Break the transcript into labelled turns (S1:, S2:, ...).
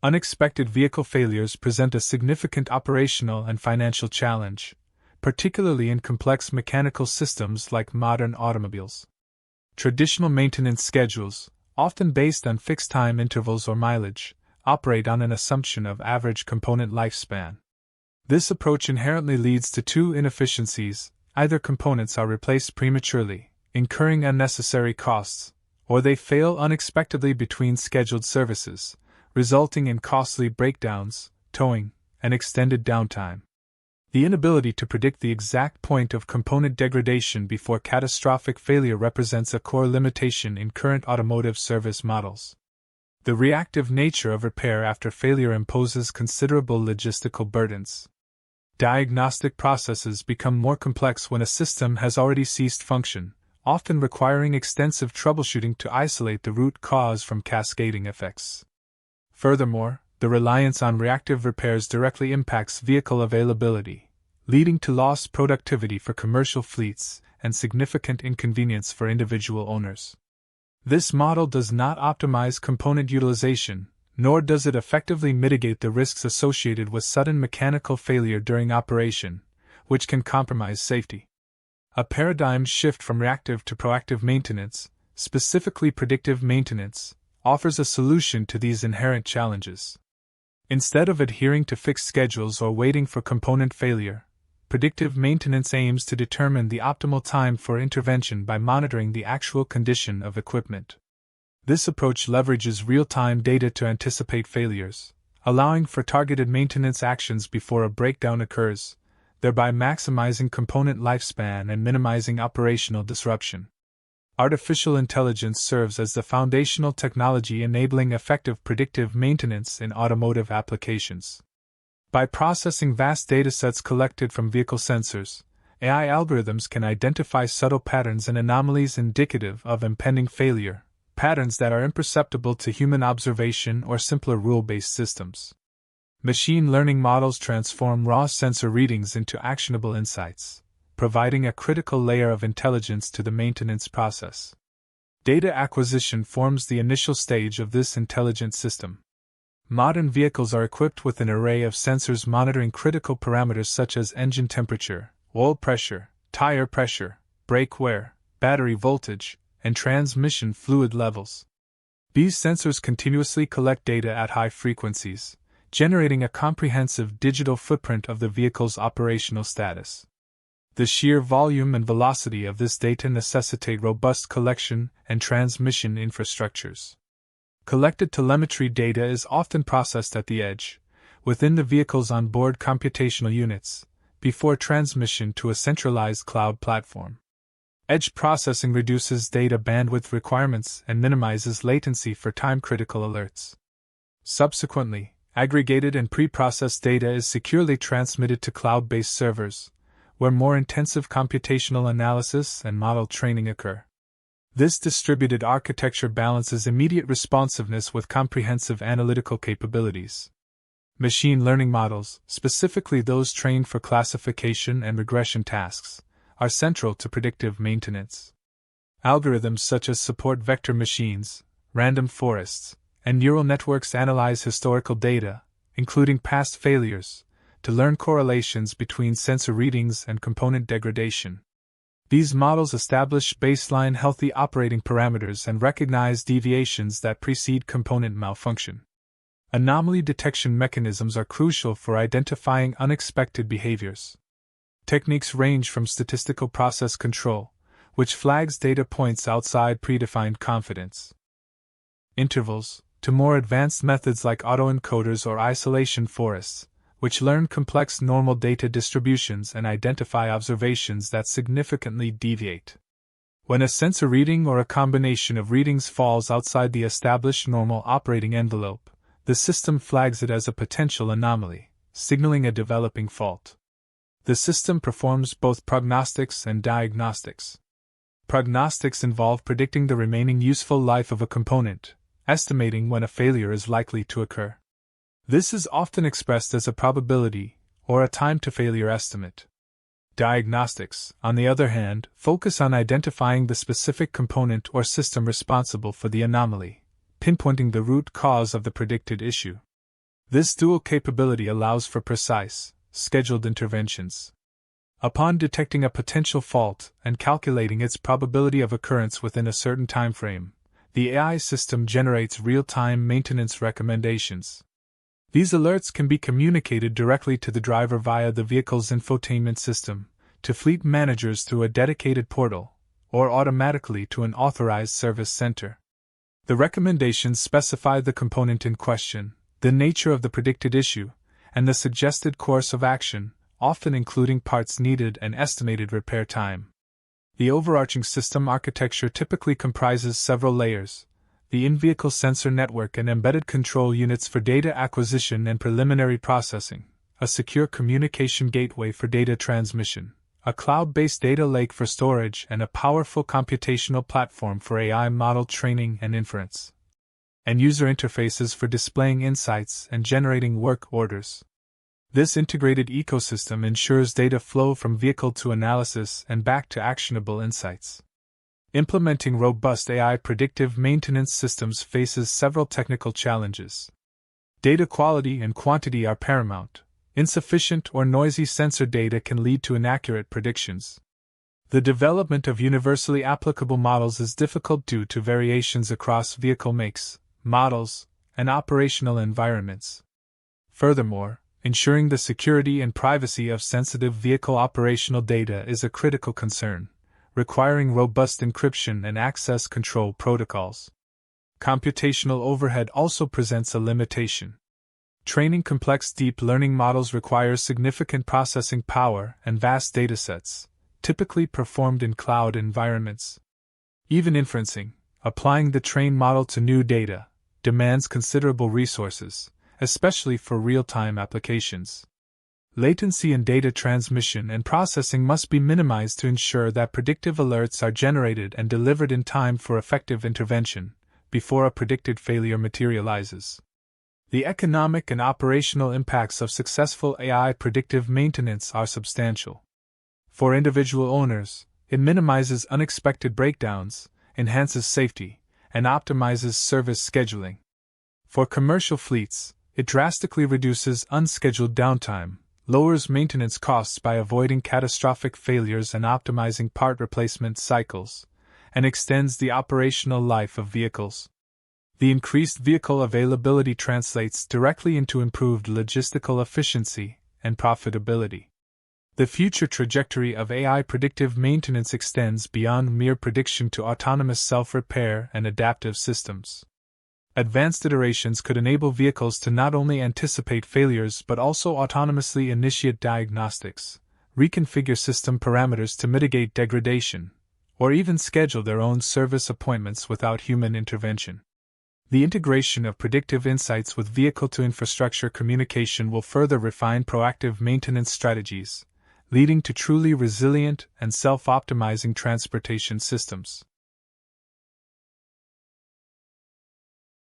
S1: Unexpected vehicle failures present a significant operational and financial challenge, particularly in complex mechanical systems like modern automobiles. Traditional maintenance schedules, often based on fixed time intervals or mileage, operate on an assumption of average component lifespan. This approach inherently leads to two inefficiencies: either components are replaced prematurely, incurring unnecessary costs, or they fail unexpectedly between scheduled services, resulting in costly breakdowns, towing, and extended downtime. The inability to predict the exact point of component degradation before catastrophic failure represents a core limitation in current automotive service models. The reactive nature of repair after failure imposes considerable logistical burdens. Diagnostic processes become more complex when a system has already ceased function, often requiring extensive troubleshooting to isolate the root cause from cascading effects. Furthermore, the reliance on reactive repairs directly impacts vehicle availability, leading to lost productivity for commercial fleets and significant inconvenience for individual owners. This model does not optimize component utilization, nor does it effectively mitigate the risks associated with sudden mechanical failure during operation, which can compromise safety. A paradigm shift from reactive to proactive maintenance, specifically predictive maintenance, offers a solution to these inherent challenges. Instead of adhering to fixed schedules or waiting for component failure, predictive maintenance aims to determine the optimal time for intervention by monitoring the actual condition of equipment. This approach leverages real-time data to anticipate failures, allowing for targeted maintenance actions before a breakdown occurs, thereby maximizing component lifespan and minimizing operational disruption. Artificial intelligence serves as the foundational technology enabling effective predictive maintenance in automotive applications. By processing vast datasets collected from vehicle sensors, AI algorithms can identify subtle patterns and anomalies indicative of impending failure, patterns that are imperceptible to human observation or simpler rule-based systems. Machine learning models transform raw sensor readings into actionable insights, providing a critical layer of intelligence to the maintenance process. Data acquisition forms the initial stage of this intelligent system. Modern vehicles are equipped with an array of sensors monitoring critical parameters such as engine temperature, oil pressure, tire pressure, brake wear, battery voltage, and transmission fluid levels. These sensors continuously collect data at high frequencies, generating a comprehensive digital footprint of the vehicle's operational status. The sheer volume and velocity of this data necessitate robust collection and transmission infrastructures. Collected telemetry data is often processed at the edge, within the vehicle's onboard computational units, before transmission to a centralized cloud platform. Edge processing reduces data bandwidth requirements and minimizes latency for time-critical alerts. Subsequently, aggregated and pre-processed data is securely transmitted to cloud-based servers, where more intensive computational analysis and model training occur. This distributed architecture balances immediate responsiveness with comprehensive analytical capabilities. Machine learning models, specifically those trained for classification and regression tasks, are central to predictive maintenance. Algorithms such as support vector machines, random forests, and neural networks analyze historical data, including past failures, to learn correlations between sensor readings and component degradation. These models establish baseline healthy operating parameters and recognize deviations that precede component malfunction. Anomaly detection mechanisms are crucial for identifying unexpected behaviors. Techniques range from statistical process control, which flags data points outside predefined confidence intervals, to more advanced methods like autoencoders or isolation forests, which learn complex normal data distributions and identify observations that significantly deviate. When a sensor reading or a combination of readings falls outside the established normal operating envelope, the system flags it as a potential anomaly, signaling a developing fault. The system performs both prognostics and diagnostics. Prognostics involve predicting the remaining useful life of a component, estimating when a failure is likely to occur. This is often expressed as a probability, or a time-to-failure estimate. Diagnostics, on the other hand, focus on identifying the specific component or system responsible for the anomaly, pinpointing the root cause of the predicted issue. This dual capability allows for precise, scheduled interventions. Upon detecting a potential fault and calculating its probability of occurrence within a certain time frame, the AI system generates real-time maintenance recommendations. These alerts can be communicated directly to the driver via the vehicle's infotainment system, to fleet managers through a dedicated portal, or automatically to an authorized service center. The recommendations specify the component in question, the nature of the predicted issue, and the suggested course of action, often including parts needed and estimated repair time. The overarching system architecture typically comprises several layers: the in-vehicle sensor network and embedded control units for data acquisition and preliminary processing, a secure communication gateway for data transmission, a cloud-based data lake for storage, and a powerful computational platform for AI model training and inference. And user interfaces for displaying insights and generating work orders. This integrated ecosystem ensures data flow from vehicle to analysis and back to actionable insights. Implementing robust AI predictive maintenance systems faces several technical challenges. Data quality and quantity are paramount. Insufficient or noisy sensor data can lead to inaccurate predictions. The development of universally applicable models is difficult due to variations across vehicle makes, models, and operational environments. Furthermore, ensuring the security and privacy of sensitive vehicle operational data is a critical concern, requiring robust encryption and access control protocols. Computational overhead also presents a limitation. Training complex deep learning models requires significant processing power and vast datasets, typically performed in cloud environments. Even inferencing, applying the trained model to new data, demands considerable resources, especially for real-time applications. Latency in data transmission and processing must be minimized to ensure that predictive alerts are generated and delivered in time for effective intervention, before a predicted failure materializes. The economic and operational impacts of successful AI predictive maintenance are substantial. For individual owners, it minimizes unexpected breakdowns, enhances safety, and optimizes service scheduling. For commercial fleets, it drastically reduces unscheduled downtime, lowers maintenance costs by avoiding catastrophic failures and optimizing part replacement cycles, and extends the operational life of vehicles. The increased vehicle availability translates directly into improved logistical efficiency and profitability. The future trajectory of AI predictive maintenance extends beyond mere prediction to autonomous self-repair and adaptive systems. Advanced iterations could enable vehicles to not only anticipate failures but also autonomously initiate diagnostics, reconfigure system parameters to mitigate degradation, or even schedule their own service appointments without human intervention. The integration of predictive insights with vehicle-to-infrastructure communication will further refine proactive maintenance strategies, leading to truly resilient and self-optimizing transportation systems.